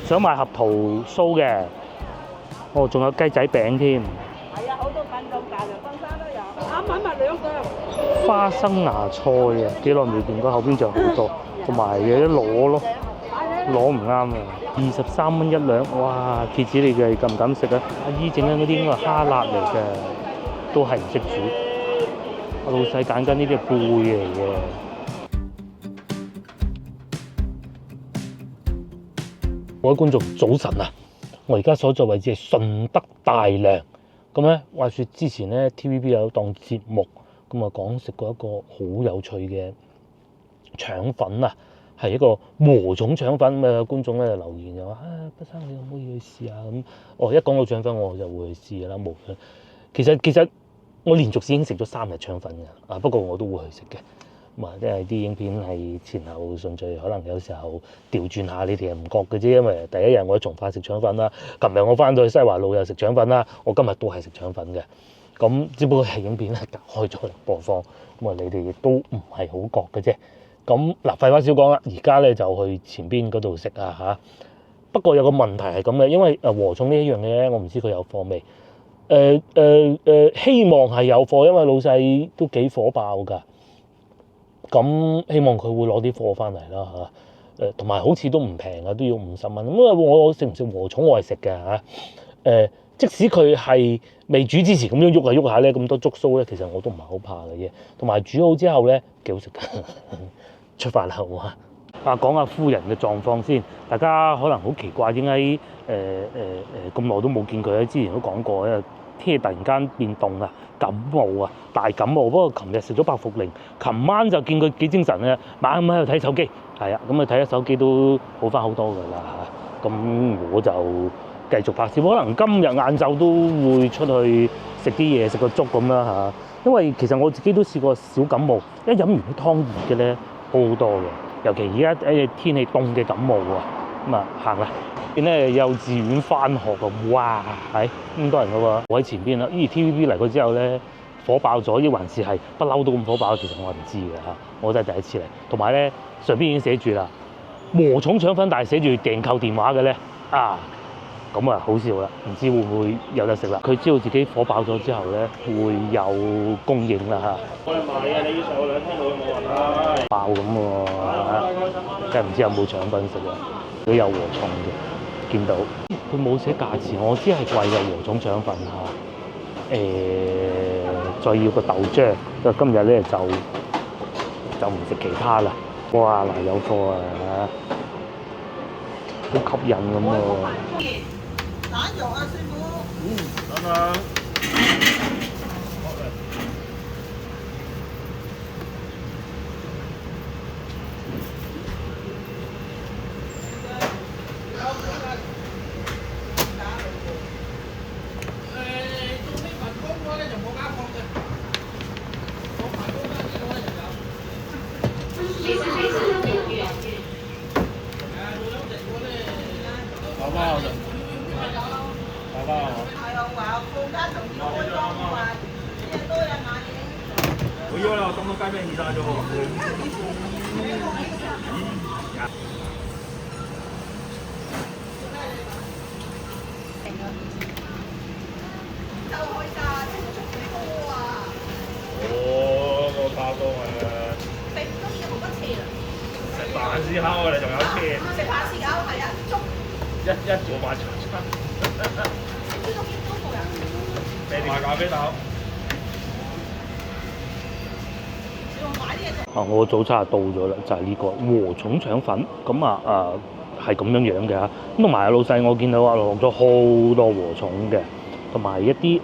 想買合桃酥嘅，哦，仲有雞仔餅添。係啊，好多品種，大良分山都有。啱啱咪2個。花生芽菜啊，幾耐未見過，後邊仲有好多，同埋有啲螺咯，螺唔啱啊，23蚊一兩，哇！鐵子你哋敢唔敢食啊？阿姨整緊嗰啲應該係蝦辣嚟嘅，都係唔識煮。我老細揀緊呢啲係貝嚟嘅。各位觀眾早晨啊！我而家所在位置係順德大良。咁咧，話説之前咧 TVB 有檔節目，咁啊講食過一個好有趣嘅腸粉啊，係一個禾蟲腸粉。咁啊觀眾咧留言就話：畢生你可唔可以去試下？咁一講到腸粉我就會去試㗎啦，冇錯。其實我連續已經食咗3日腸粉㗎，不過我都會去食嘅。咁啊，即係啲影片係前後順序，可能有時候調轉下，你哋係唔覺嘅啫。因為第一日我喺從化食腸粉啦，琴日我翻到去西華路又食腸粉啦，我今日都係食腸粉嘅。咁只不過係影片咧隔開咗嚟播放，咁啊你哋亦都唔係好覺嘅啫。咁嗱，廢話少講啦，而家咧就去前邊嗰度食啊嚇。不過有個問題係咁嘅，因為禾蟲呢一樣嘢咧，我唔知佢有貨未。希望係有貨，因為老細都幾火爆㗎。咁希望佢會攞啲貨翻嚟啦嚇，同埋好似都唔平啊，都要50蚊。咁啊，我食唔食禾蟲我係食嘅嚇。即使佢係未煮之前咁樣喐下咧，咁多竹鬚咧，其實我都唔係好怕嘅啫。同埋煮好之後咧，幾好食嘅。出發啦啊！講下夫人嘅狀況先，大家可能好奇怪點解咁耐都冇見佢咧？之前都講過，因為天氣突然間變凍啊，感冒啊，大感冒。不過琴日食咗百服靈，琴晚就見佢幾精神啊，晚黑喺度睇手機，係啊，咁啊睇下手機都好翻好多㗎啦嚇。咁我就繼續拍攝，可能今日晏晝都會出去食啲嘢，食個粥咁啦嚇。因為其實我自己都試過小感冒，一飲完啲湯熱嘅咧，好好多嘅。尤其而家天氣凍嘅感冒啊，咁啊行啦。見咧幼稚園翻學啊，哇係咁多人嘅喎，我喺前邊啦。TVB 嚟過之後咧，火爆咗，抑還是係不嬲都咁火爆？其實我係唔知嘅嚇，我真係第一次嚟。同埋咧上邊已經寫住啦，禾蟲腸粉，但係寫住訂購電話嘅咧啊，咁啊好笑啦，唔知會唔會有得食啦？佢知道自己火爆咗之後咧，會有供應啦嚇。我哋買嘅，你要上2廳度有冇啊？爆咁喎，真係唔知有冇腸粉食啊！都有禾蟲嘅，見到佢冇寫價錢，我知係貴嘅禾蟲腸粉嚇。再要個豆漿，所以今日咧就唔食其他啦。哇嗱，有貨啊，好吸引咁喎。蛋肉啊，師傅。等等。我要啦，我當到街邊熱晒咗喎。哦，個包裝啊！食飯時烤我哋仲有車。食飯時間係啊，粥。一早買茶餐。買咖啡豆。我早餐到咗啦，就係呢個禾蟲腸粉，咁係咁樣樣嘅嚇。咁同埋老細，我見到落咗好多禾蟲嘅，同埋一啲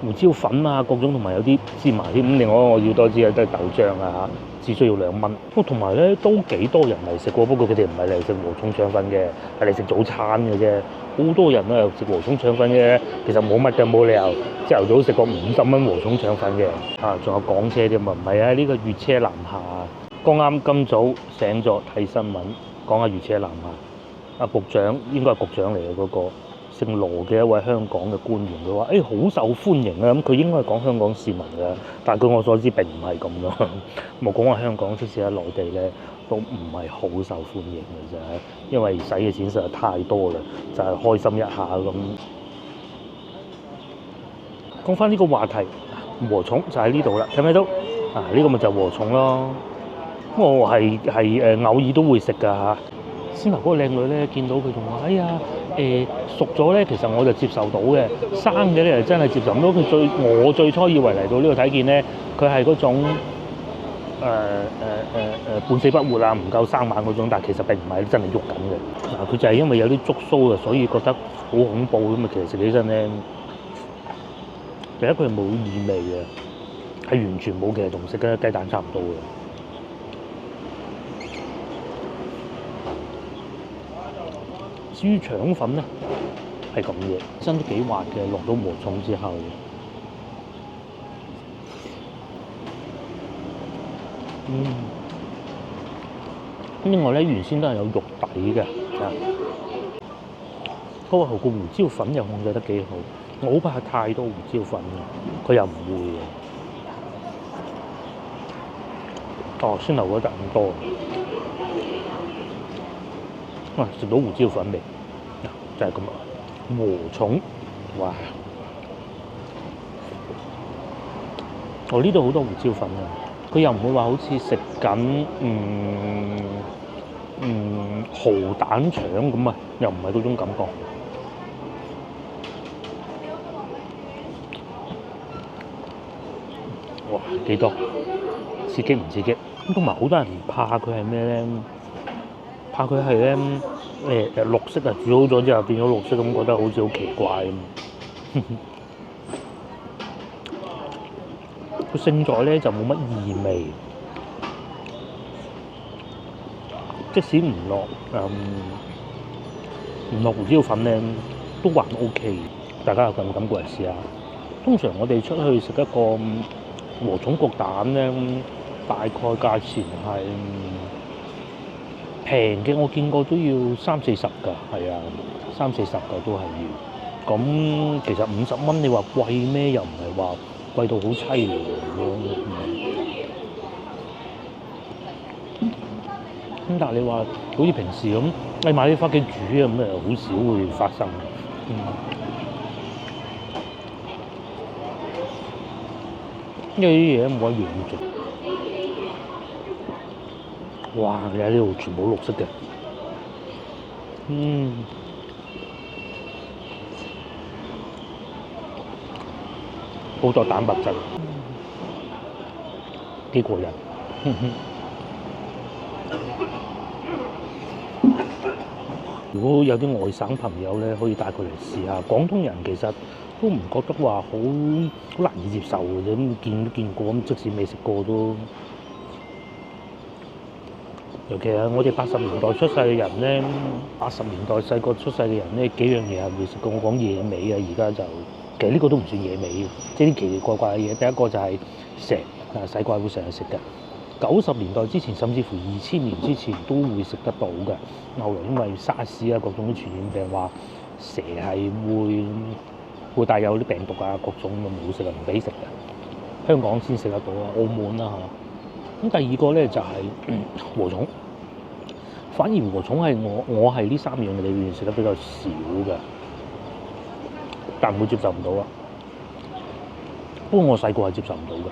胡椒粉啊各種，同埋有啲芝麻添。咁另外我要多支都係豆漿啊嚇，只需要2蚊。同埋咧都幾多人嚟食喎，不過佢哋唔係嚟食禾蟲腸粉嘅，係嚟食早餐嘅啫。好多人咧食禾蟲腸粉嘅，其實冇乜嘅，冇理由朝頭早食個50蚊禾蟲腸粉嘅。仲有港車添啊，唔係啊，呢個粵車南下。剛啱今早醒咗睇新聞，講下粵車南下。局長應該係局長嚟嘅嗰個。姓羅嘅一位香港嘅官員，佢話：好受歡迎啊！咁佢應該係講香港市民嘅，但係據我所知並唔係咁咯。冇講話香港，即使喺內地咧，都唔係好受歡迎嘅啫，因為使嘅錢實在太多啦，就係、開心一下咁。講翻呢個話題，禾蟲就喺呢度啦，睇唔睇到？呢個咪就禾蟲咯。我係偶爾都會食㗎嚇。先頭嗰個靚女咧，見到佢仲話：哎呀熟咗咧，其實我就接受到嘅；生嘅咧，就真係接受唔到。我最初以為嚟到呢度睇見咧，佢係嗰種半死不活啊，唔夠生猛嗰種，但係其實並唔係真係喐緊嘅。佢就係因為有啲觸鬚啊，所以覺得好恐怖咁啊。其實食起身咧，第一佢係冇異味嘅，係完全冇，其實同食嘅雞蛋差唔多嘅。至於腸粉咧，係咁嘅，身都幾滑嘅，落到禾蟲之後。另外咧，原先都係有肉底嘅，不過個胡椒粉又控制得幾好，我好怕太多胡椒粉嘅，佢又唔會嘅。先頭嗰得咁多，食到胡椒粉味，就係咁啊！禾蟲，哇！呢度好多胡椒粉啊！佢又唔會話好似食緊蠔蛋腸咁啊，又唔係嗰種感覺。哇！幾多？刺激唔刺激？咁同埋好多人怕佢係咩咧？怕佢係咧綠色啊！煮好咗之後變咗綠色咁，覺得好似好奇怪咁。佢勝在咧就冇乜異味，即使唔落胡椒粉咧，都還 OK。大家有咁感覺嚟試下。通常我哋出去食一個禾蟲焗蛋咧，大概價錢係平嘅，我見過都要30-40㗎，係啊，30-40㗎都係要。咁其實50蚊，你話貴咩？又唔係話貴到好凄涼咯。咁但係你話好似平時咁，你買啲返屋企煮啊，咁好少會發生。因為啲嘢冇得養殖。哇！你喺呢度全部綠色嘅，好多蛋白質，幾過癮。如果有啲外省朋友咧，可以帶佢嚟試下。廣東人其實都唔覺得話好難以接受嘅啫，咁見都見過，咁即使未食過都。尤其係我哋80年代出世嘅人咧，80年代細個出世嘅人咧，幾樣嘢係未食過。我講野味啊，而家就其實呢個都唔算野味，即係啲奇奇怪怪嘅嘢。第一個就係蛇，細個會成日食嘅。90年代之前，甚至乎2000年之前都會食得到嘅。後來因為沙士啊，各種傳染病話蛇係會帶有啲病毒啊，各種咁冇食啊，唔俾食嘅。香港先食得到啊，澳門啦嚇。咁第二個咧就係禾蟲，反而禾蟲係我係呢3樣嘅裏面食得比較少嘅，但唔會接受唔到啊。不過我細個係接受唔到嘅。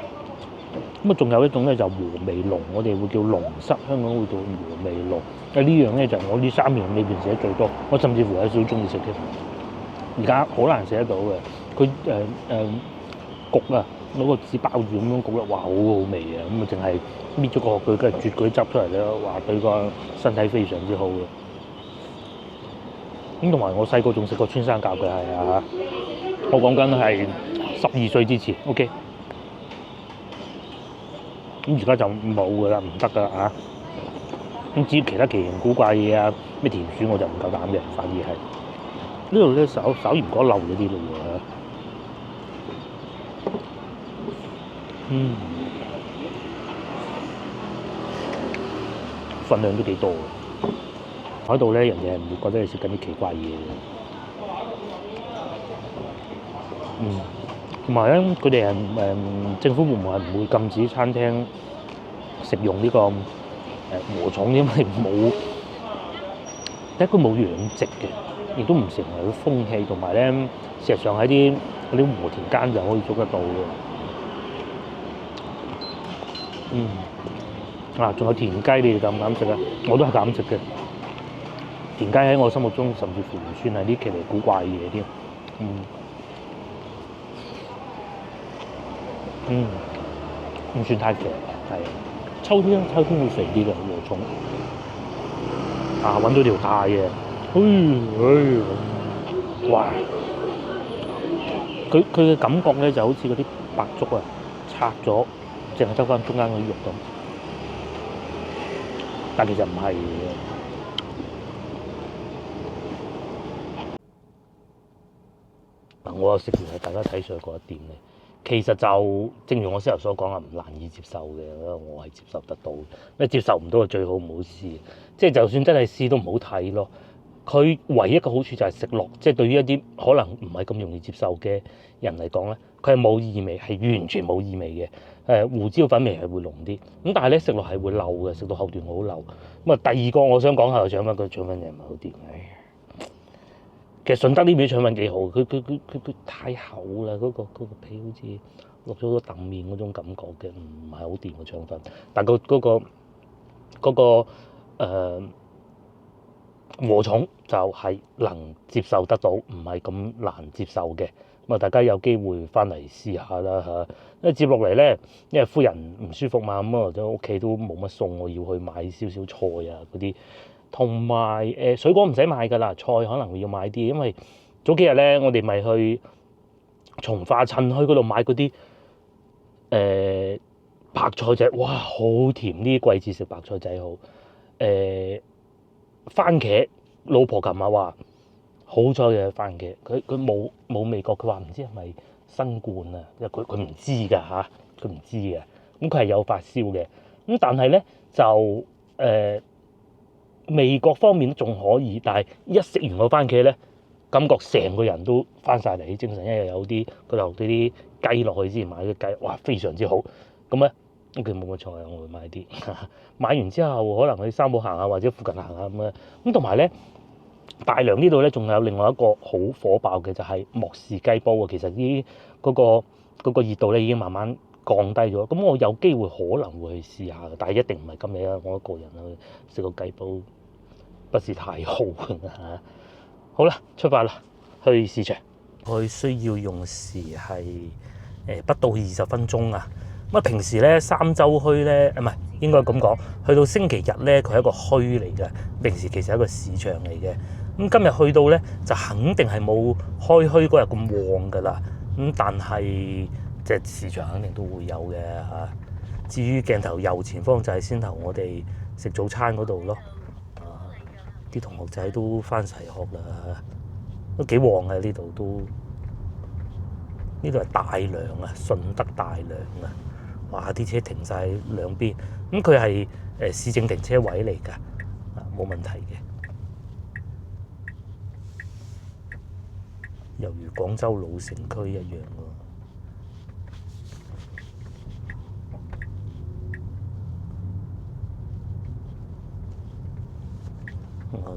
咁啊，仲有一種咧就禾味龍，我哋會叫龍虱，香港會叫禾味龍。呢樣咧就係我呢3樣裏邊食得最多，我甚至乎有少少中意食嘅。而家好難食得到嘅，佢焗啊！攞個紙包住咁樣焗咧，哇，好好味啊！咁啊，淨係搣咗個殼佢，跟住啜嗰啲汁出嚟咧，哇，對個身體非常之好嘅。咁同埋我細個仲食過穿山甲嘅，係啊，我講緊係12歲之前 ，OK。咁而家就冇噶啦，唔得噶嚇。咁至於其他奇形古怪嘢啊，咩田鼠我就唔夠膽嘅，反而係呢度咧稍鹽果漏咗啲咯喎。份量都幾多嘅，喺度咧人哋係唔會覺得你食緊啲奇怪嘢嘅。同埋咧，佢哋係政府部門係唔會禁止餐廳食用呢個禾蟲，因為第一佢冇養殖嘅，亦都唔成為佢風氣，同埋咧事實上喺啲嗰啲禾田間就可以捉得到嘅。仲有田雞，你哋敢唔敢食啊？我都係敢食嘅。田雞喺我心目中甚至乎唔算係啲奇離古怪嘅嘢添。唔算太肥，係秋天會肥啲嘅禾蟲。揾到條大嘅，哇！佢嘅感覺咧就好似嗰啲白粥啊，拆咗淨係得翻中間嗰啲肉咁，但其實唔係嘅。我有食完係大家睇上嗰一點咧，其實就正如我先頭所講啊，唔難以接受嘅，我係接受得到。你接受唔到就最好唔好試，即係就算真係試都唔好睇咯。佢唯一一個好處就係食落，即係對於一啲可能唔係咁容易接受嘅人嚟講咧，佢係冇異味，係完全冇異味嘅。胡椒粉味係會濃啲，咁但係咧食落係會漏嘅，食到後段好漏。咁啊，第二個我想講下腸粉，個腸粉又唔係好掂。其實順德呢邊腸粉幾好，佢太厚啦，嗰個皮好似落咗個揼面嗰種感覺嘅，唔係好掂個腸粉。但係嗰個禾蟲就係能接受得到，唔係咁難接受嘅。咁啊，大家有機會翻嚟試下啦嚇。因為接落嚟咧，因為夫人唔舒服嘛，咁啊，喺屋企都冇乜餸，我要去買少少菜啊嗰啲。同埋水果唔使買㗎啦，菜可能要買啲，因為早幾日咧我哋咪去從化趁墟嗰度買嗰啲白菜仔，哇好甜！呢啲季節食白菜仔好。番茄，老婆琴日話好彩嘅番茄，佢冇味覺，佢話唔知係咪新冠啊，因為佢唔知㗎嚇，佢唔知嘅，咁佢係有發燒嘅，咁但係咧就味覺方面都仲可以，但係一食完個番茄咧，感覺成個人都翻晒嚟精神，因為有啲佢留啲雞落去之前買啲雞，哇非常之好，咁咧佢冇乜菜，我會買啲，買完之後可能去三寶行下或者附近行下咁啊，咁同埋咧大良呢度咧仲有另外一個好火爆嘅就係莫氏雞煲啊，其實啲嗰個熱度咧已經慢慢降低咗，咁我有機會可能會去試下嘅，但係一定唔係今日啦，我一個人去食個雞煲不是太好嚇。好啦，出發啦，去市場。佢需要用時係不到20分鐘啊。咁啊，平時咧三洲墟咧，唔係應該咁講，去到星期日咧，佢係一個墟嚟嘅。平時其實係一個市場嚟嘅。咁今日去到咧，就肯定係冇開墟嗰日咁旺㗎啦。咁但係即係市場肯定都會有嘅嚇。至於鏡頭右前方就係先頭我哋食早餐嗰度咯。啲同學仔都翻齊學啦，都幾旺嘅呢度都。呢度係大良啊，順德大良啊，哇！啲車停晒兩邊，咁佢係市政停車位嚟㗎，冇問題嘅。猶如廣州老城區一樣喎。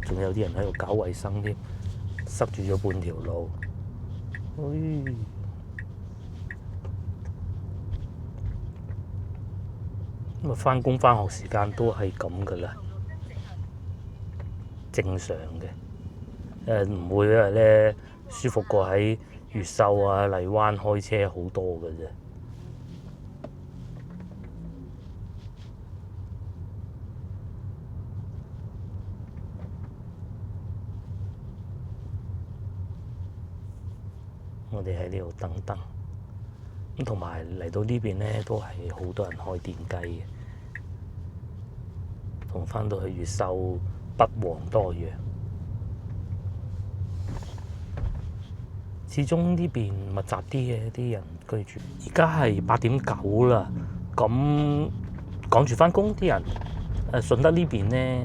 仲有啲人喺度搞衞生添，塞住咗半條路。咁啊，返工返學時間都係咁噶啦，正常嘅。唔會啊咧，舒服過喺越秀啊、荔灣開車好多嘅啫。我哋喺呢度等等。咁同埋嚟到呢邊咧，都係好多人開電雞嘅，同返到去越秀不遑多讓。始終呢邊密集啲嘅啲人居住。而家係8點9啦，咁趕住返工啲人，順德呢邊咧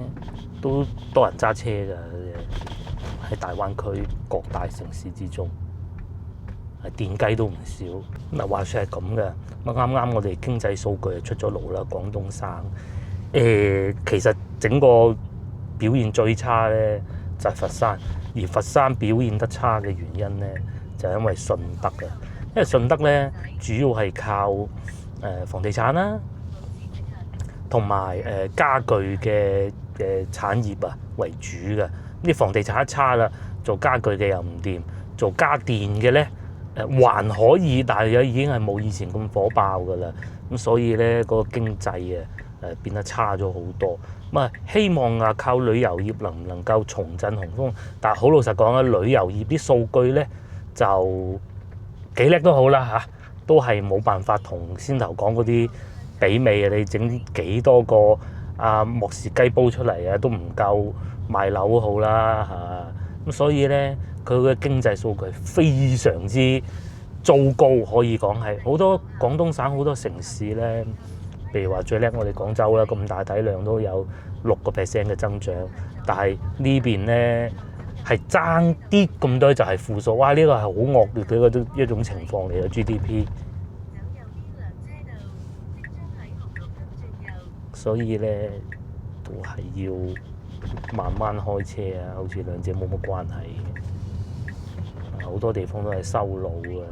都多人揸車㗎，喺大灣區各大城市之中。電雞都唔少，嗱話説係咁嘅，啱啱我哋經濟數據就出咗爐啦，廣東省其實整個表現最差咧就係佛山，而佛山表現得差嘅原因咧就係因為順德啊，因為順德咧主要係靠房地產啦，同埋家具嘅產業啊為主嘅。啲房地產一差啦，做家具嘅又唔掂，做家電嘅咧還可以，但係已經係冇以前咁火爆噶啦。咁所以咧嗰個經濟變得差咗好多。咁啊希望啊靠旅遊業能唔能夠重振雄風，但係好老實講啊，旅遊業啲數據咧就幾叻都好啦嚇，都係冇辦法同先頭講嗰啲媲美啊！你整幾多個莫氏雞煲出嚟啊，都唔夠賣樓好啦嚇。咁所以咧，佢嘅經濟數據非常之糟糕，可以講係好多廣東省好多城市咧，譬如話最叻我哋廣州啦，咁大體量都有6% 嘅增長，但係呢邊咧係爭啲咁多就係負數，哇！呢個係好惡劣嘅一種情況嚟嘅 GDP。所以咧都係要慢慢開車啊，好似兩者冇乜關係嘅，好多地方都係修路嘅。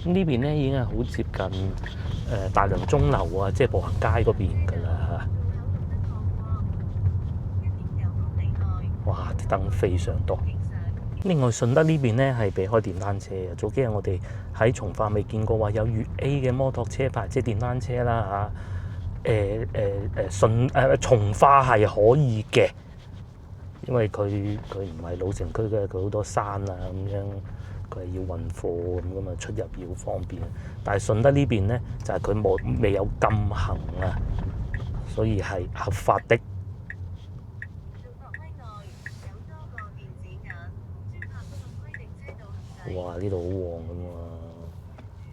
咁呢邊咧已經係好接近大良鐘樓啊，即係步行街嗰邊㗎啦嚇。哇！啲燈非常多。另外順德呢邊咧係避開電單車嘅，早幾日我哋喺從化未見過話有粵 A 嘅摩托車牌，即係電單車啦嚇。從化係可以嘅，因為佢唔係老城區嘅，佢好多山啊咁樣，佢係要運貨咁嘛，出入要方便。但係順德呢邊咧就係佢未有禁行啊，所以係合法的。哇！呢度好旺㗎嘛，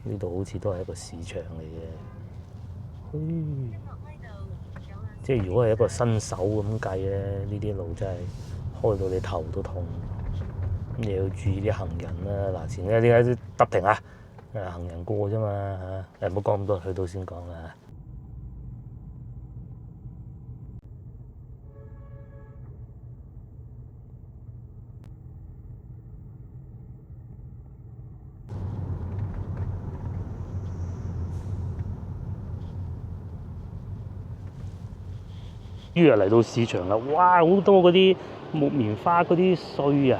呢度好似都係一個市場嚟嘅。即係如果係一個新手咁計咧，呢啲路真係開到你頭都痛。咁你要注意啲行人啦。嗱，前面點解都不停啊？行人過啫嘛嚇。唔好講咁多，去到先講啦。於是嚟到市場啦，哇！好多嗰啲木棉花嗰啲碎啊，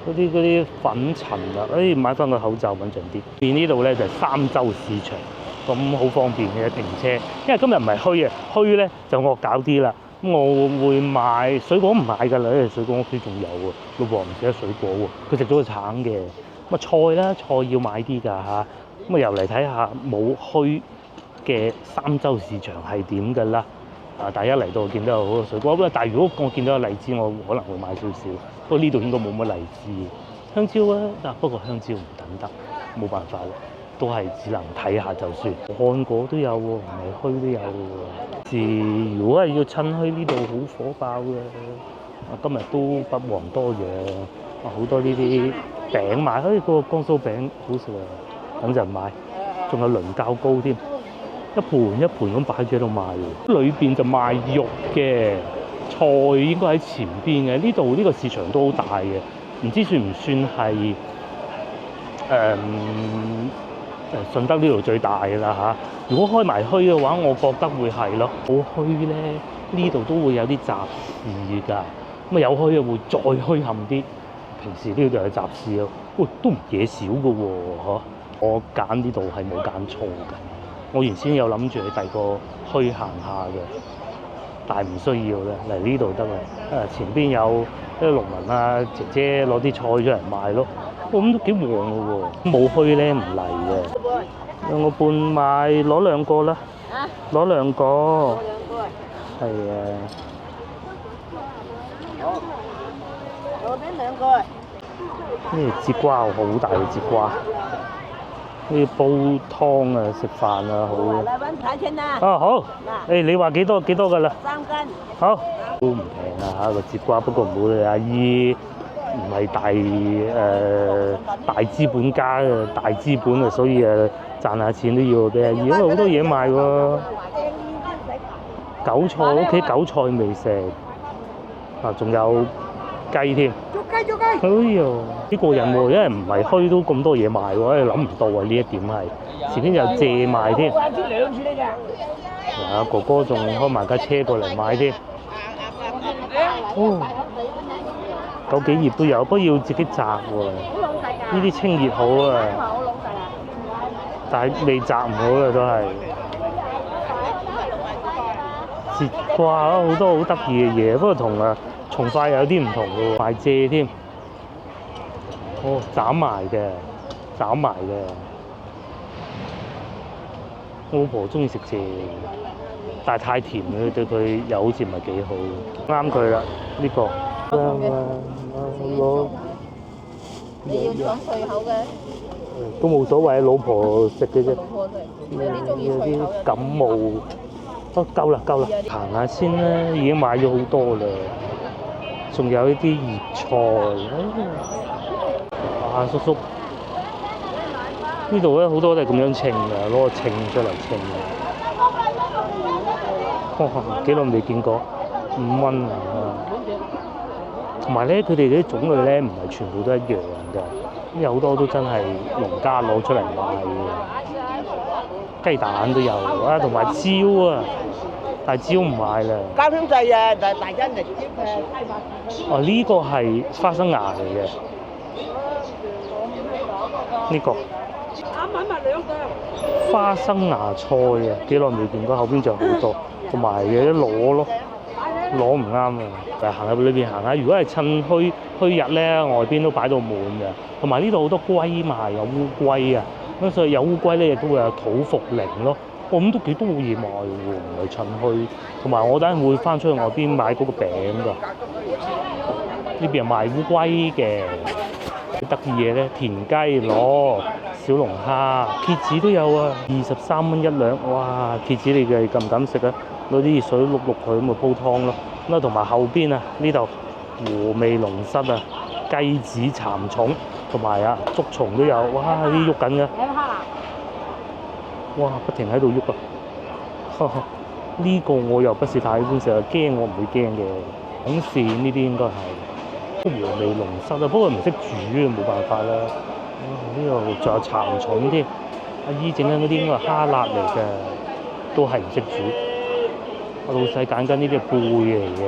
嗰啲粉塵啊，買翻個口罩穩陣啲。邊呢度咧就係三洲市場，咁好方便嘅停車。因為今日唔係墟啊，墟咧就惡搞啲啦。咁我會買水果唔買㗎啦，因為水果屋企仲有喎。老婆唔食得水果喎，佢食咗個橙嘅。咁菜啦，菜要買啲㗎嚇。咁又嚟睇下冇墟嘅三洲市場係點㗎啦。大家嚟到見到有好多水果，但係如果我見到有荔枝，我可能會買少少。不過呢度應該冇乜荔枝，香蕉啊，不過香蕉唔等得，冇辦法啦，都係只能睇下就算。漢果都有喎，唔係墟都有喎。如果係要趁墟呢度好火爆嘅，今日都不遑多讓，好多呢啲餅賣，嗰個江蘇餅好食啊，等陣買，仲有倫教糕添。一盤一盤咁擺住喺度賣喎，裏邊就賣肉嘅，菜應該喺前邊嘅。呢度呢個市場都好大嘅，唔知算唔算係順德呢度最大嘅啦嚇。如果開埋墟嘅話，我覺得會係咯。冇墟咧，呢度都會有啲集市㗎。咁啊有墟啊會再墟冚啲。平時呢度有集市咯，喂都唔嘢少嘅喎嗬。我揀呢度係冇揀錯嘅。我原先有諗住去第二個墟行下嘅，但係唔需要啦，嚟呢度得啦。前邊有啲農民啊姐姐攞啲菜出嚟賣咯，咁都幾旺嘅喎。冇墟咧唔嚟嘅，兩個半買攞兩個啦，攞兩個，係啊。好，攞邊兩個？呢個節瓜好大嘅節瓜。呢煲湯啊，食飯啊，好啊！來碗茶錢啦！好，你話幾多㗎啦？3斤。好，都唔平啊嚇個節瓜，不過唔好理阿姨唔係大資本家嘅大資本啊，所以賺下錢都要俾阿姨，因為好多嘢賣喎。韭菜屋企韭菜未食，仲有雞添。哎呀，幾過癮喎！因為唔係墟都咁多嘢賣喎，諗唔到啊！呢一點係前邊有蔗賣添。哥哥仲開埋架車過嚟買添。九幾葉都有，不過要自己摘喎。呢啲清熱好啊，但係未摘唔好啦都係。節瓜好多好得意嘅嘢，不過同從化有啲唔同喎，賣蔗添。斬埋嘅。我老婆中意食蔗，但係太甜啦，對佢又好似唔係幾好。啱佢啦，呢個。攞。你要搶脆口嘅？都冇所謂，老婆食嘅啫。老婆食。有啲中意脆口。感冒。夠啦，行下先啦，已經買咗好多啦。仲有一啲葉菜。叔叔，呢度咧好多都係咁樣稱嘅，攞個稱出嚟稱嘅。幾耐未見過，5蚊啊！同埋咧，佢哋啲種類咧唔係全部都一樣㗎，有好多都真係農家攞出嚟賣嘅。雞蛋都有啊，同埋蕉啊，但係蕉唔買啦。交通掣啊，大家嚟接誒。呢個係花生芽嚟嘅。呢個花生芽菜啊，幾耐未見過，後邊仲有好多，同埋有啲螺咯，螺唔啱啊！就行入裏邊行下，如果係趁墟日咧，外邊都擺到滿嘅，同埋呢度好多龜賣，有烏龜啊，咁所以有烏龜咧亦都會有土茯苓咯，咁都幾多嘢賣喎，唔係趁墟。同埋我等陣會翻出去外邊買嗰個餅㗎，呢邊係賣烏龜嘅。得意嘢咧，田雞、螺、小龍蝦、蠍子都有啊，23蚊一兩。哇！蠍子你哋敢唔敢食啊？攞啲熱水碌碌佢咁咪煲湯咯。咁啊，同埋後邊啊呢度和味龍虱啊、雞子蠶蟲同埋竹蟲都有。哇！啲喐緊嘅。哇！不停喺度喐啊！呢個我又不是太喜歡食，驚我唔會驚嘅。廣線呢啲應該係。和味龍虱啊，不過唔識煮啊，冇辦法啦。呢度仲有蠶蟲添，阿姨整緊嗰啲應該係蝦辣嚟嘅，都係唔識煮。我老細揀緊呢啲係貝嚟嘅，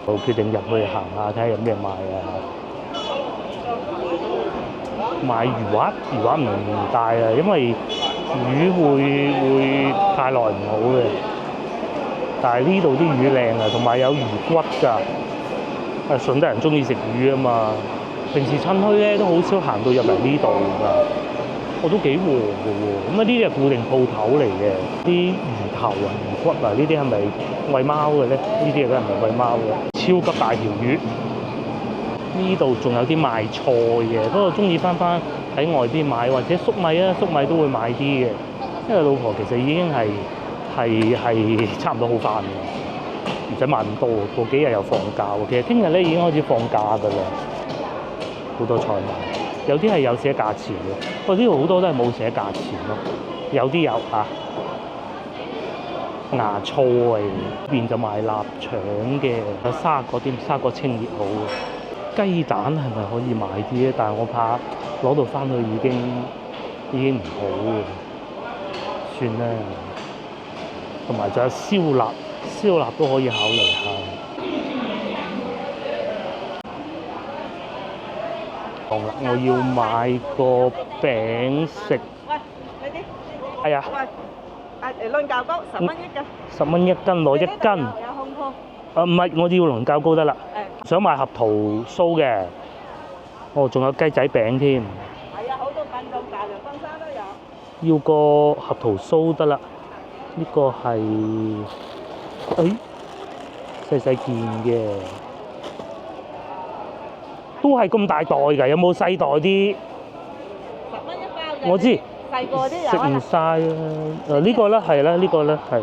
我決定入去行下睇下有咩賣啊。買魚滑唔帶啊，因為魚會太耐唔好嘅。但係呢度啲魚靚啊，同埋有魚骨㗎。順德人中意食魚啊嘛，平時趁墟咧都好少行到入嚟呢度㗎，我都幾和嘅喎。咁呢啲係固定鋪頭嚟嘅，啲魚頭啊、魚骨啊，呢啲係咪餵貓嘅咧？呢啲梗係唔係餵貓嘅？超級大條魚，呢度仲有啲賣菜嘅，不過中意翻喺外邊買，或者粟米啊，粟米都會買啲嘅，因為老婆其實已經係差唔多好翻嘅。唔使買咁多，過幾日又放假喎。其實聽日咧已經開始放假㗎啦，好多菜賣，有啲係有寫價錢嘅，不過呢度好多都係冇寫價錢咯。有啲有芽菜邊就賣臘腸嘅，有沙葛添，沙葛清熱好嘅。雞蛋係咪可以買啲咧？但係我怕攞到翻去已經唔好嘅，算啦。同埋仲有燒臘都可以考慮下。好啦，我要買個餅食。喂，你啲？係啊。喂，論較高10蚊一斤。10蚊一斤，攞1斤。有空鋪。唔係，我要論較高得啦。想買合桃酥嘅。仲有雞仔餅添。係啊，好多品種，大良分沙都有。要個合桃酥得啦。呢個係。細細件嘅，都係咁大袋㗎，有冇細袋啲？10蚊一包嘅。我知。細個啲有。食唔晒啊！呢個咧係啦，呢個咧係嘅。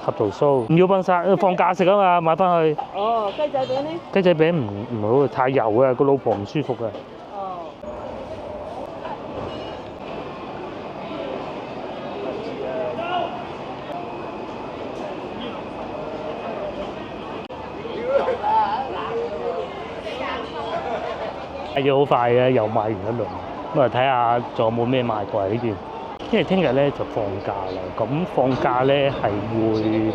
合桃酥，唔要崩沙，放假食啊嘛，買翻去。哦，雞仔餅呢？雞仔餅唔好太油啊，個老婆唔舒服啊。哦。賣嘢好快嘅，又賣完一輪，咁啊睇下仲有冇咩賣過嚟呢邊。因為聽日咧就放假啦，咁放假咧係會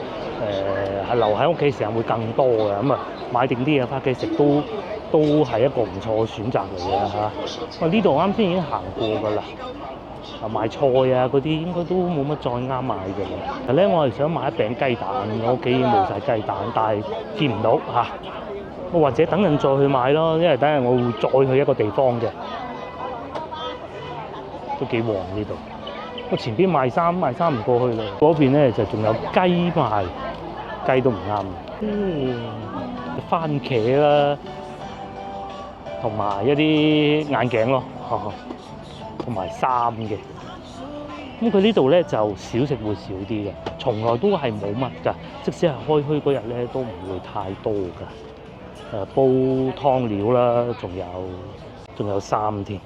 係留喺屋企時間會更多嘅，咁啊買定啲嘢翻屋企食都係一個唔錯嘅選擇嚟嘅嚇。呢度啱先已經行過㗎啦，賣菜啊嗰啲應該都冇乜再啱買嘅啦。但係咧我係想買一餅雞蛋，我屋企已經冇晒雞蛋，但係見唔到嚇。或者等陣再去買咯，因為等陣我會再去一個地方嘅，都幾旺呢度。我前邊賣衫唔過去啦，嗰邊咧就仲有雞賣，雞都唔啱。番茄啦，同埋一啲眼鏡咯，同埋衫嘅。咁佢呢度咧就小食會少啲嘅，從來都係冇乜㗎，即使係開墟嗰日咧都唔會太多㗎。煲湯料啦，仲有衫添。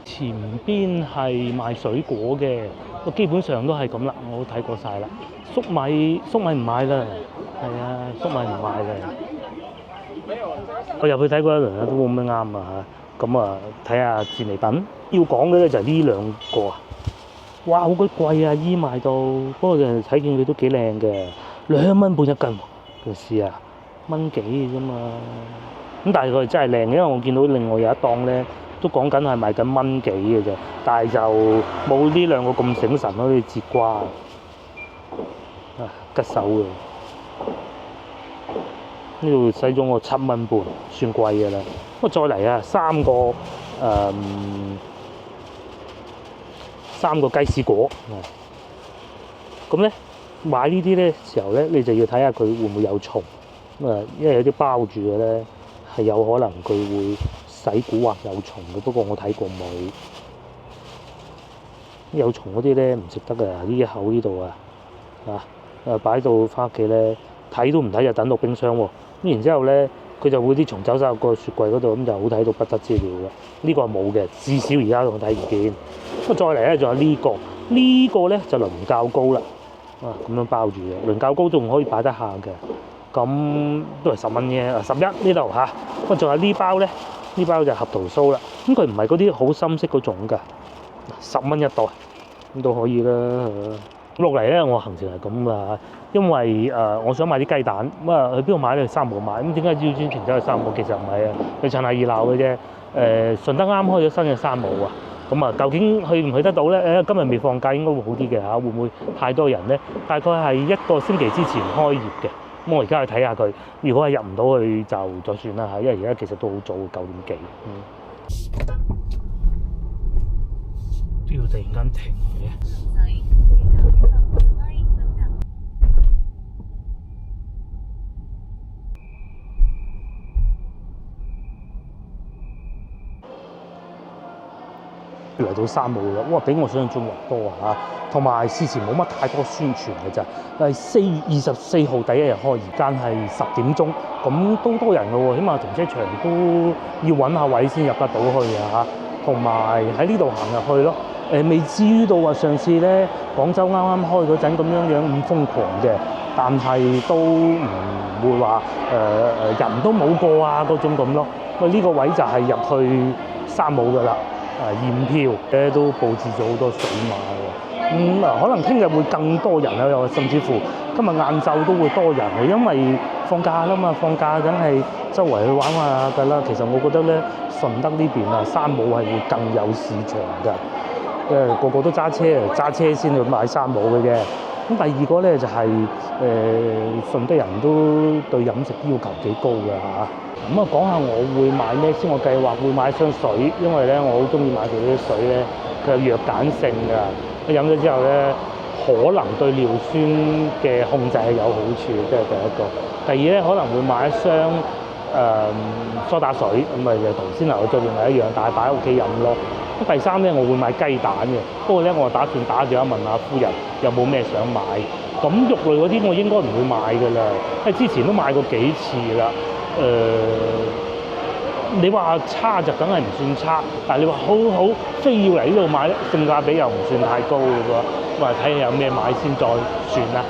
前邊係賣水果嘅，基本上都係咁啦，我都睇過晒啦。粟米唔買啦，係啊，粟米唔買啦。我入去睇過一輪啦，都冇咩啱啊嚇。咁啊，睇下戰利品。要講嘅咧就係呢兩個啊，哇，好鬼貴啊！衣賣到，不過就睇見佢都幾靚嘅，2蚊半一斤喎，件事啊！蚊幾嘅啫嘛，咁但係佢真係靚，因為我見到另外有一檔咧，都講緊係賣緊蚊幾嘅啫，但係就冇呢兩個咁醒神咯，啲節瓜啊，吉手嘅，呢度使咗我7蚊半，算貴嘅啦。不過再嚟啊，三個雞絲果，咁咧買呢啲咧時候咧，你就要睇下佢會唔會有蟲。因為有啲包住嘅咧，係有可能佢會洗蠱惑有蟲嘅。不過我睇過冇，有蟲嗰啲咧唔食得㗎。呢一口呢度擺到翻屋企咧，睇都唔睇就等到冰箱喎。咁然之後咧，佢就會啲蟲走晒入個雪櫃嗰度，咁就好睇到不得之了啦。呢個係冇嘅，至少而家我睇唔見。不過再嚟咧，仲有呢個，呢個咧就輪較高啦。咁樣包住嘅，輪較高仲可以擺得下嘅。咁都係10蚊嘅，11呢度嚇。不過仲有呢包咧，呢包就合桃酥啦。咁佢唔係嗰啲好深色嗰種㗎，10蚊一袋，咁都可以啦。咁落嚟咧，我行程係咁啦，因為我想買啲雞蛋，咁去邊度買咧？去三寶買。咁點解要專程走去三寶？其實唔係啊，去趁下熱鬧嘅啫。順德啱開咗新嘅三寶啊，咁啊，究竟去唔去得到咧？今日未放假，應該會好啲嘅嚇。會唔會太多人咧？大概係1個星期之前開業嘅。咁我而家去睇下佢，如果係入唔到去就算啦嚇，因為而家其實都好早，9點幾。都要突然間停嘅。嚟到三寶啦，哇！比我想象中多啊嚇，同埋事前冇乜太多宣傳嘅咋。係4月24號第一日開，而家係10點鐘，咁都多人嘅喎，起碼停車場都要揾下位先入得到去啊嚇。同埋喺呢度行入去咯，未至於到話上次咧廣州啱啱開嗰陣咁樣咁瘋狂嘅，但係都唔會話人都冇過啊嗰種咁咯。呢個位就係入去三寶㗎啦。驗票咧都佈置咗好多水馬喎，可能聽日會更多人啦，又甚至乎今日晏晝都會多人嘅，因為放假啦嘛，放假梗係周圍去玩下㗎啦。其實我覺得咧，順德呢邊啊，三寶係會更有市場㗎，個個都揸車先去買三寶嘅啫。咁第二個咧就係順德人都對飲食要求幾高㗎嚇。咁講下我會買咩先？我計劃會買箱水，因為咧我好中意買佢啲水咧，佢有弱鹼性㗎。我飲咗之後咧，可能對尿酸嘅控制係有好處，即係第一個。第二咧，可能會買一箱蘇打水，咁咪就同先頭做嘅係一樣，但係擺喺屋企飲咯。第三咧，我會買雞蛋嘅。不過咧，我打算打電話問下夫人有冇咩想買。咁肉類嗰啲我應該唔會買㗎啦，因為之前都買過幾次啦。你話差就梗係唔算差，但係你話好非要嚟呢度買咧，性價比又唔算太高嘅喎。咁啊，睇下有咩買先再算啦。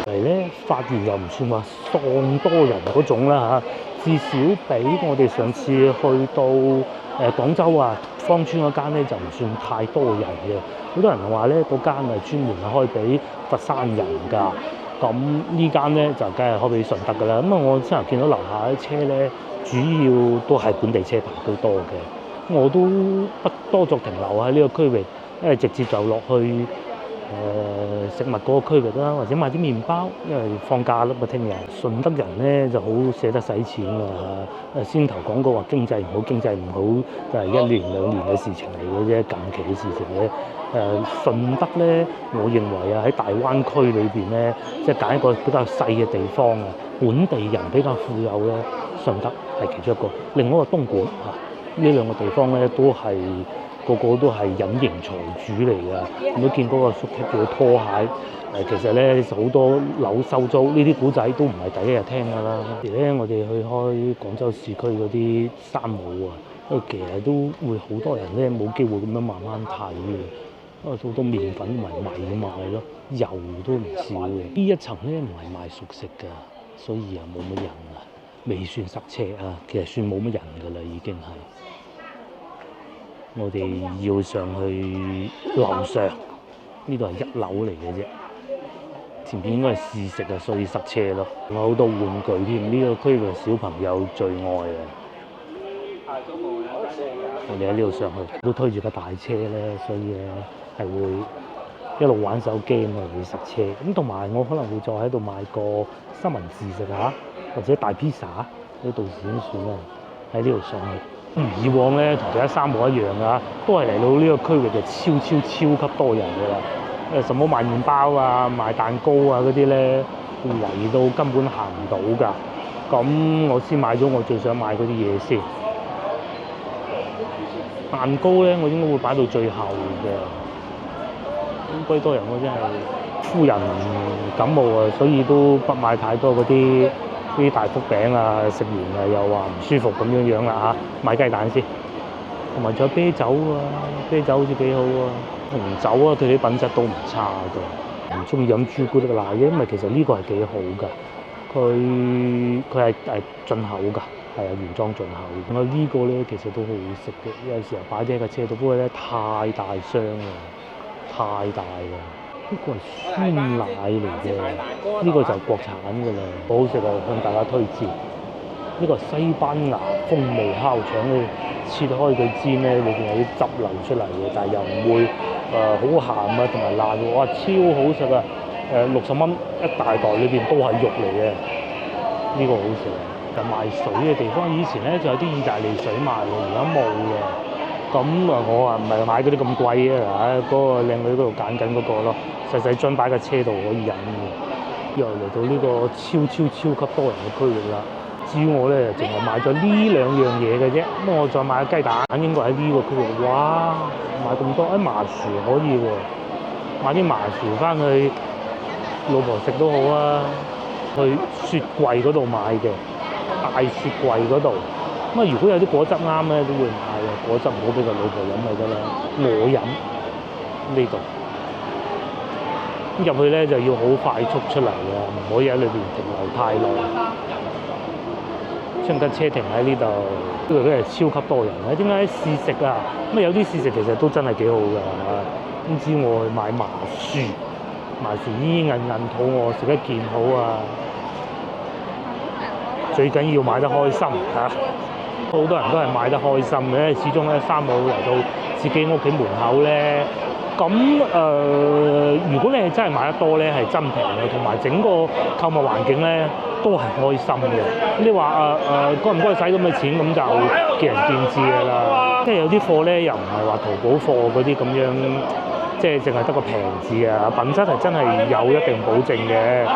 嚟咧，發現又唔算話喪多人嗰種啦嚇，至少比我哋上次去到廣州啊芳村嗰間咧就唔算太多人嘅。好多人話咧，嗰間係專門係開俾佛山人㗎。咁呢間咧就梗係開俾順德㗎啦。咁啊，我先頭見到樓下啲車咧，主要都係本地車牌都多嘅。我都不多作停留喺呢個區域，因為直接就落去食物嗰個區域啦，或者買啲麵包，因為放假啦嘛，聽日。順德人咧就好捨得使錢㗎嚇。先頭講過話經濟唔好，經濟唔好就係1年2年嘅事情嚟嘅啫，近期嘅事情咧。順德咧，我認為啊喺大灣區裏邊咧，即係揀一個比較細嘅地方啊，本地人比較富有咧，順德係其中一個。另外一個東莞嚇，呢兩個地方咧都係個個都係隱形財主嚟㗎。我見嗰個叔踢住拖鞋，其實咧好多樓收租，呢啲古仔都唔係第一日聽㗎啦。而咧我哋去開廣州市區嗰啲山姆啊，其實都會好多人咧冇機會咁樣慢慢睇嘅。好多麵粉同埋米賣咯，油都唔少嘅。呢一層咧唔係賣熟食㗎，所以又冇乜人啊，未算塞車啊，其實算冇乜人㗎啦，已經係。我哋要上去樓上，呢度係1樓嚟嘅啫。前邊應該係試食啊，所以塞車咯。仲有好多玩具添，呢個區域小朋友最愛啊！我哋喺呢度上去都推住架大車咧，所以咧係會一路玩手機咁啊，會塞車。咁同埋我可能會再喺度買個三文治食下，或者大披薩，呢到時先算啦。喺呢度上去，以往咧同其他沙漠一樣啊，都係嚟到呢個區域就超級多人㗎啦。什麼賣麵包啊、賣蛋糕啊嗰啲咧，圍到根本行唔到㗎。咁我先買咗我最想買嗰啲嘢先。蛋糕咧，我應該會擺到最後嘅。咁鬼多人喎，真係夫人感冒啊，所以都不買太多嗰啲大福餅啊，食完啊又話唔舒服咁樣啦嚇。買雞蛋先，同埋仲有啤酒啊，啤酒好似幾好啊。紅酒啊，佢啲品質都唔差㗎。唔中意飲朱古力奶嘅，因為其實呢個係幾好㗎。佢係進口㗎。係啊，原裝進口。咁啊呢個咧其實都好好食嘅，有時候擺啲喺個車度，不過咧太大箱啦，太大啦。呢個係酸奶嚟嘅，呢個就係國產㗎啦，好好食啊！向大家推薦。呢個西班牙風味烤腸咧，切開佢煎咧，裏邊有啲汁流出嚟嘅，但係又唔會好鹹啊，同埋辣喎，哇超好食啊！60蚊一大袋，裏邊都係肉嚟嘅，呢個好食啊！就賣水嘅地方，以前咧就有啲意大利水賣嘅，而家冇嘅。咁啊，我啊唔係買嗰啲咁貴啊，嗰個靚女嗰度揀緊嗰個咯，細細樽擺架車度可以飲嘅。又嚟到呢個超級多人嘅區域啦。至於我咧，淨係買咗呢2樣嘢嘅啫。咁我再買雞蛋，應該喺呢個區域。哇！買咁多，麻薯可以喎，買啲麻薯翻去老婆食都好啊。去雪櫃嗰度買嘅。大雪櫃嗰度，咁啊如果有啲果汁啱咧，都會買嘅。果汁唔好俾個老婆飲咪得啦，我飲呢度。入去咧就要好快速出嚟嘅，唔可以喺裏邊停留太耐。將架車停喺呢度，因為佢係超級多人咧。點解試食啊？咁有啲試食其實都真係幾好㗎。咁知我去買麻薯，麻薯煙韌肚餓，食一件好啊！最緊要買得開心嚇，好多人都係買得開心嘅。始終咧，山姆嚟到自己屋企門口咧，咁如果你係真係買得多咧，係真平嘅，同埋整個購物環境咧都係開心嘅。你話該唔該使咁嘅錢，咁就見仁見智㗎啦。即係有啲貨咧，又唔係話淘寶貨嗰啲咁樣，即係淨係得個平字啊，品質係真係有一定保證嘅。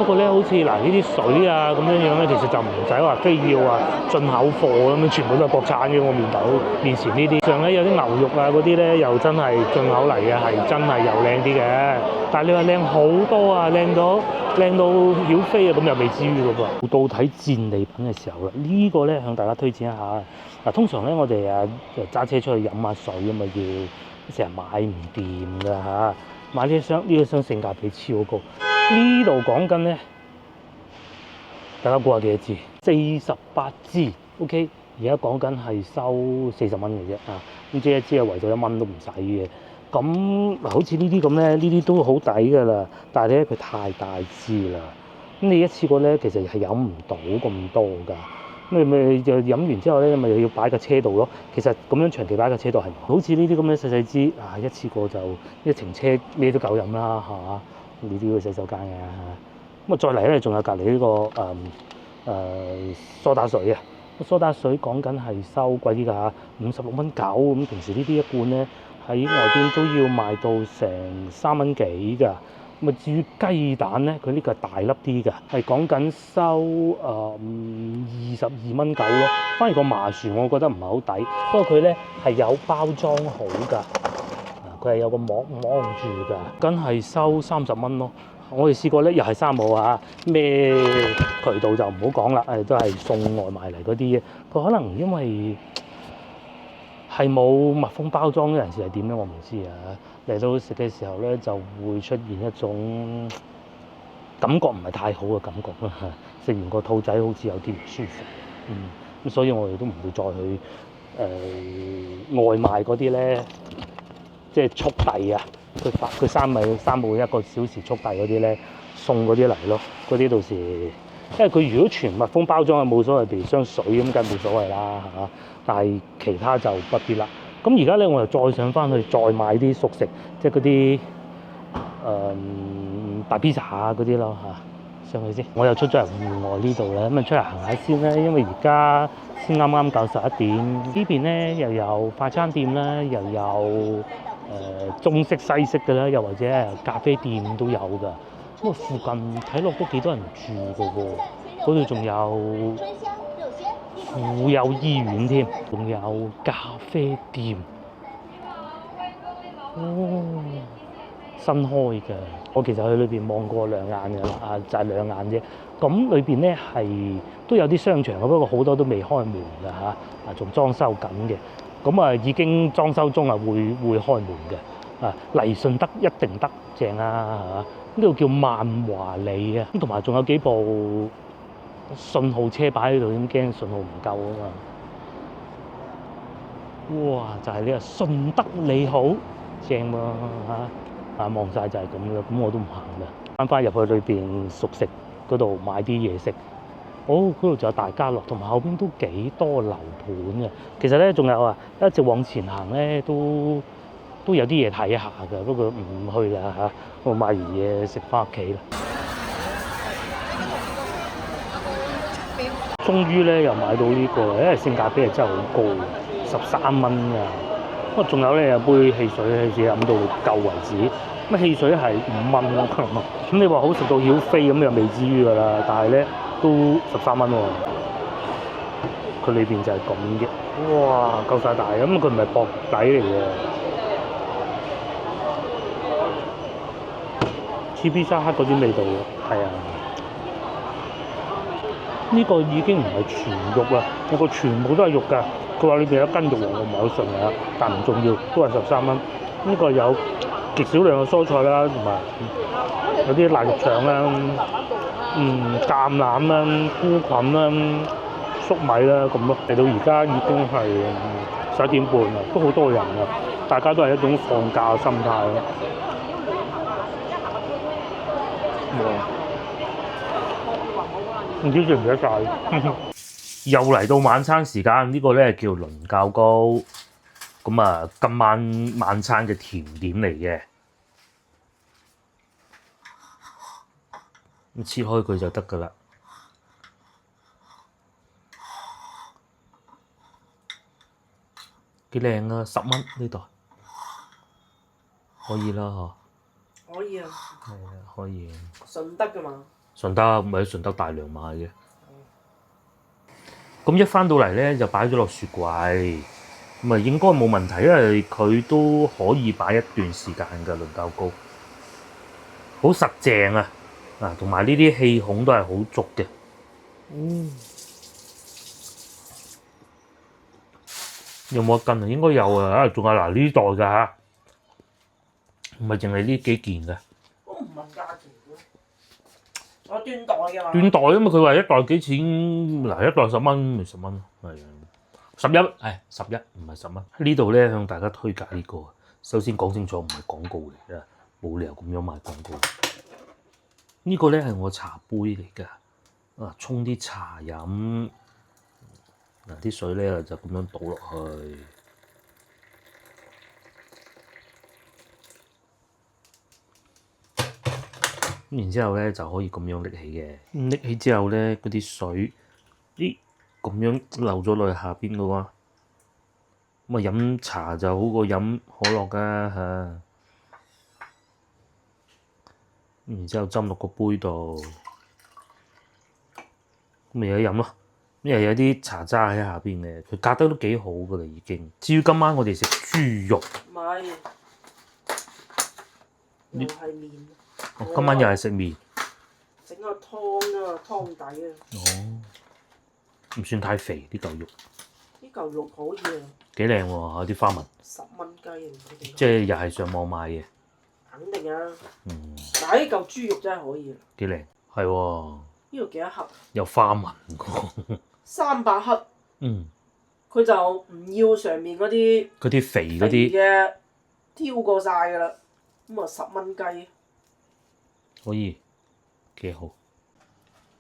不過咧，好似嗱呢啲水啊咁樣樣咧，其實就唔使話非要話進口貨咁樣，全部都係國產嘅。我面前呢啲，上咧有啲牛肉啊嗰啲咧，又真係進口嚟嘅，係真係又靚啲嘅。但係你話靚好多啊，靚到曉飛啊，咁又未至於嘅噃。到睇戰利品嘅時候啦，呢個咧向大家推薦一下。嗱，通常咧我哋揸車出去飲下水咁嘛，要成日買唔掂㗎嚇。買呢個箱性價比超高。呢度講緊咧，大家估下幾多支？48支 ，OK。而家講緊係收40蚊嘅啫啊！咁即係一支係為咗1蚊都唔使嘅。咁嗱，好似呢啲咁咧，呢啲都好抵㗎啦。但係咧，佢太大支啦。咁你一次過咧，其實係飲唔到咁多㗎。咁你咪就飲完之後咧，咪又要擺個車度咯。其實咁樣長期擺個車度係好似呢啲咁嘅細細支啊，一次過就一程車咩都夠飲啦，係嘛？呢啲要洗手間嘅。咁啊，再嚟咧，仲有隔離呢個梳打水啊。梳打水講緊係收貴啲㗎嚇，56蚊9。咁平時呢啲一罐咧喺外邊都要賣到成3蚊幾㗎。咁啊，至於雞蛋咧，佢呢個係大粒啲㗎，係講緊收22蚊9咯。反而個麻薯我覺得唔係好抵，不過佢咧係有包裝好㗎，佢係有個膜望住㗎，梗係收30蚊咯。我哋試過咧，又係三冇啊，咩渠道就唔好講啦，都係送外賣嚟嗰啲嘅。佢可能因為係冇密封包裝嗰陣時係點咧，我唔知啊。嚟到食嘅時候咧，就會出現一種感覺唔係太好嘅感覺啦。食完個肚仔好似有啲唔舒服，咁所以我哋都唔會再去外賣嗰啲咧，即係速遞啊。佢三冇1個小時速遞嗰啲咧，送嗰啲嚟咯。嗰啲到時，因為佢如果全密封包裝啊，冇所謂，譬如箱水咁梗係冇所謂啦，係嘛？但係其他就不必啦。咁而家咧，我又再上翻去再買啲熟食，即係嗰啲大 pizza 啊嗰啲咯嚇，上去先。我又出咗嚟戶外呢度咧，咁啊出嚟行下先啦。因為而家先啱啱夠11點，呢邊咧又有快餐店啦，又有中式西式嘅啦，又或者咖啡店都有㗎。咁啊附近睇落都幾多人住㗎喎，嗰度仲有婦幼醫院添，仲有咖啡店。新開㗎。我其實去裏邊望過兩眼㗎啦，就係兩眼啫。咁裏邊咧係都有啲商場嘅，不過好多都未開門㗎嚇，仲裝修緊嘅。咁啊已經裝修中啊，會開門嘅。黎順德一定得正啊，係嘛？呢度叫萬華里啊，咁同埋仲有幾部信號車擺喺度，咁驚信號唔夠啊嘛。哇！就係呢個順德你好，正喎嚇，望晒就係咁啦。咁我都唔行啦，翻入去裏邊熟食嗰度買啲嘢食。嗰度仲有大家樂，同埋後邊都幾多樓盤嘅。其實咧仲有啊，一直往前行咧都有啲嘢睇下㗎，不過唔去啦嚇。我買完嘢食翻屋企啦。終於咧又買到呢個，因為性價比係真係好高，13蚊㗎。不過仲有咧有杯汽水，自己飲到夠為止。咁汽水係5蚊咯。咁你話好食到曉飛咁又未至於㗎啦，但係咧都13蚊喎。佢裏邊就係咁嘅，哇夠晒大咁，佢唔係薄底嚟嘅。似披薩克嗰啲味道喎，係啊。呢個已經唔係全肉啦，我個全部都係肉㗎。佢話裏邊有筋肉，我唔係好信啊，但唔重要，都係13蚊。呢個有極少量嘅蔬菜啦，同埋有啲辣肉腸啦、橄欖啦、菇菌啦、粟米啦咁咯。嚟到而家已經係11點半啦，都好多人啊，大家都係一種放假嘅心態咯。唔知食唔食得晒？又嚟到晚餐時間，呢個咧叫倫教糕。咁啊，今晚晚餐嘅甜點嚟嘅。咁切開佢就得㗎啦。幾靚啊！10蚊呢袋，可以啦嗬。可以啊。係啊，可以。順德㗎嘛。順德咪喺順德大良買嘅。咁一翻到嚟咧就擺咗落雪櫃，咁啊應該冇問題，因為佢都可以擺一段時間嘅倫教糕，好實淨啊！啊，同埋呢啲氣孔都係好足嘅。有冇一斤啊？應該有啊！仲有嗱呢袋㗎嚇，唔係淨係呢幾件嘅。都唔問價錢嘅，我端袋嘅嘛。短袋啊嘛，佢話一袋幾錢？嗱，一袋10蚊，咪10蚊咯，係啊，11係11，唔係10蚊。呢度咧向大家推介呢個，首先講清楚唔係廣告嚟嘅，冇理由咁樣賣廣告。呢個咧係我茶杯嚟㗎，啊沖啲茶飲。嗱啲水咧就咁樣倒落去，然之後咧就可以咁樣拎起嘅。拎起之後咧，嗰啲水，咦咁樣流咗落去下邊嘅喎。咁啊飲茶就好過飲可樂㗎嚇。然之後斟落個杯度，咁咪有得飲咯。因為有啲茶渣喺下邊嘅，佢隔得都幾好噶啦已經。至於今晚我哋食豬肉，唔係，又係麵。今晚又係食麵。整個湯啊，湯底啊。哦，唔算太肥啲嚿肉。呢嚿肉可以啊。幾靚喎，有啲花紋。10蚊雞啊！即係又係上網買嘅。肯定啊。嗯。嗱，呢嚿豬肉真係可以啊。幾靚，係喎。呢度幾多克？有花紋喎。300克。嗯。佢就唔要上面嗰啲。嗰啲肥嗰啲。嘅挑過晒㗎啦，咁啊10蚊雞。可以，幾好。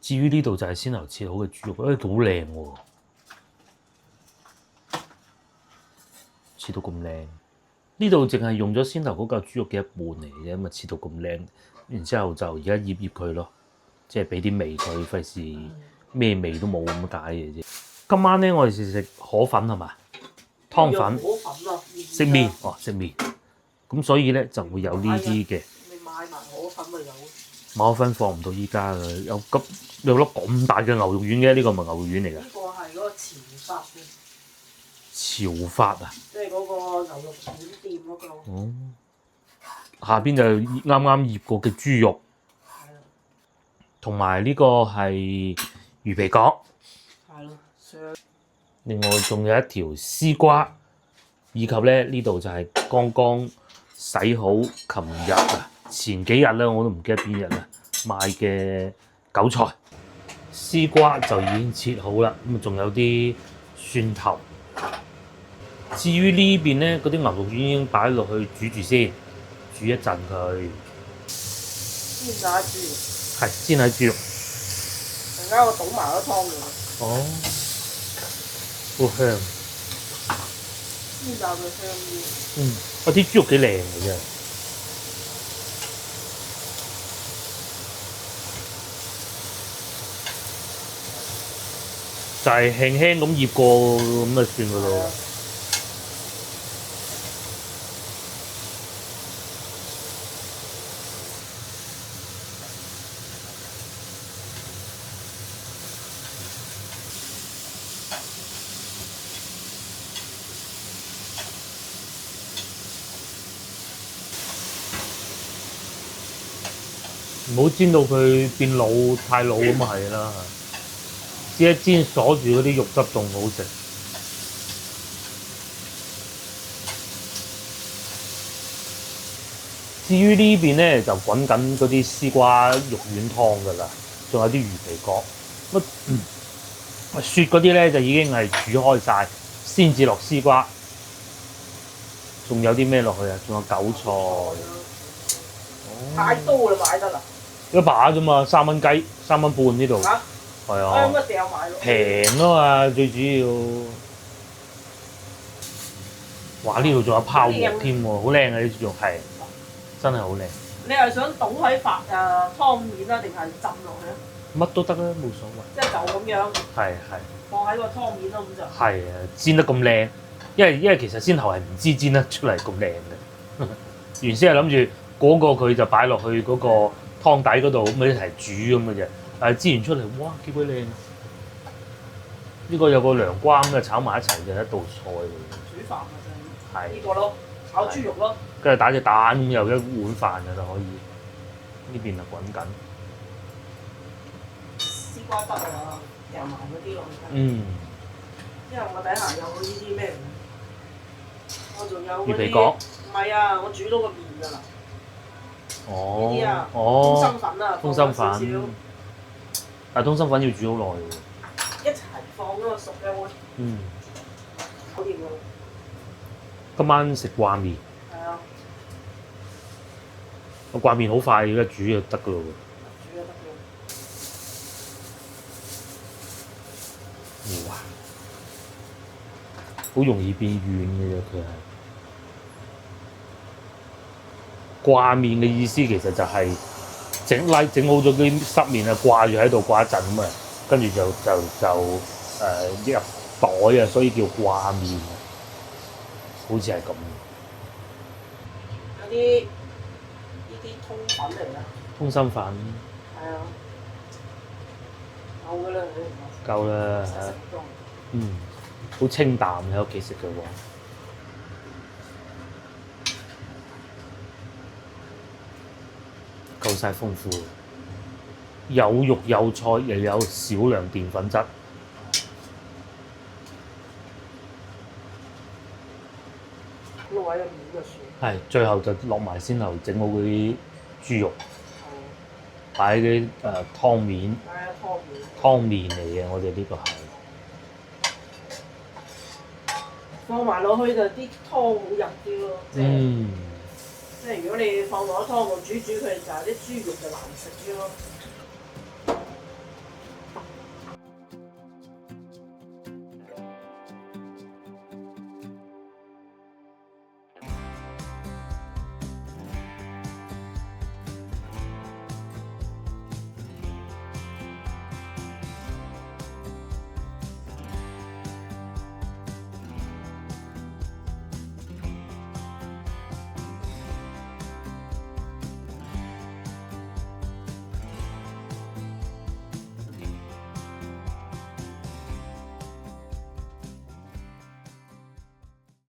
至於呢度就係先頭切好嘅豬肉，好靚喎，切到咁靚。呢度淨係用咗先頭嗰嚿豬肉嘅一半嚟嘅啫，咁啊切到咁靚。然之後就而家醃佢咯，即係俾啲味佢，費事咩味都冇咁解嘅啫。今晚咧，我哋食河粉係嘛？湯粉。河粉啊！食麵哦，食麵。咁所以咧就會有呢啲嘅。你買埋河粉咪有？馬粉放唔到依家嘅，有粒咁大嘅牛肉丸嘅，呢個唔係牛肉丸嚟㗎。呢個係嗰個潮發嘅。潮發啊！即係嗰個牛肉丸店嗰個。哦。下邊就啱啱醃過嘅豬肉，同埋呢個係魚皮角。係咯。另外仲有一條絲瓜，以及咧呢度就係剛剛洗好，琴日啊前幾日咧我都唔記得邊日啦買嘅韭菜。絲瓜就已經切好啦，咁啊仲有啲蒜頭。至於呢邊咧嗰啲牛肉丸已經擺落去煮住先。煮一陣佢，煎炸豬肉，係煎喺豬肉。陣間我倒埋個湯㗎。哦，好香。煎炸佢香啲。啲豬肉幾靚嘅真係。就係輕輕咁醃過咁就算㗎咯。唔好煎到佢變老太老咁啊係啦，煎一煎鎖住嗰啲肉汁仲好食。至於呢邊咧就滾緊嗰啲絲瓜肉丸湯㗎啦，仲有啲魚皮角。雪嗰啲咧就已經係煮開晒，先至落絲瓜。仲有啲咩落去啊？仲有韭菜。太多啦，買得啦。一把啫嘛，3蚊雞，3蚊半呢度。嚇？係啊。咁啊掉埋落。平啊嘛，最主要。哇！呢度仲有泡沫添喎，好靚啊！呢種係真係好靚。你係想倒喺湯面啊，定係浸落去啊？乜都得啦，冇所謂。即係就咁樣。係。放喺個湯面咯，咁就。係啊，煎得咁靚，因為其實先頭係唔知煎得出嚟咁靚嘅。原先係諗住嗰個佢就擺落去嗰個湯底嗰度咪一齊煮咁嘅啫。但係煎完出嚟，哇幾鬼靚！呢個有個涼瓜咁嘅炒埋一齊嘅一道菜嚟嘅。煮飯啊就係呢個咯，炒豬肉咯。跟住打隻蛋咁又一碗飯嘅就可以。呢邊啊滾緊。絲瓜汁啊，油埋嗰啲落去。嗯。因為我底下有呢啲咩？我仲有嗰魚皮角。唔係啊，我煮到個麵㗎啦。哦。呢啲啊，哦。通心粉啊，通心放少少粉。但係通心粉要煮好耐喎。一齊放嗰個熟嘅會。嗯。搞掂㗎啦。今晚食掛麵。係啊。個掛麵好快，一煮就得㗎咯喎。煮就得㗎。哇！好容易變軟嘅啫，佢係掛麵嘅意思，其實就係整好咗啲濕麵啊，掛住喺度掛一陣咁啊，跟住就入袋啊，所以叫掛麵啊，好似係咁。有啲呢啲通粉嚟啦。通心粉。係啊。夠㗎啦，夠啦，嗯，好清淡喺屋企食嘅喎。夠晒豐富，有肉有菜，又有少量澱粉質。嗰個位有面就算。係，最後就落埋先頭整好嗰啲豬肉，擺啲湯面。係啊，湯面。湯面嚟嘅，我哋呢個係。放埋落去就啲湯好入啲咯，即係如果你放落啲湯度煮佢，就係啲豬肉就難食啲咯。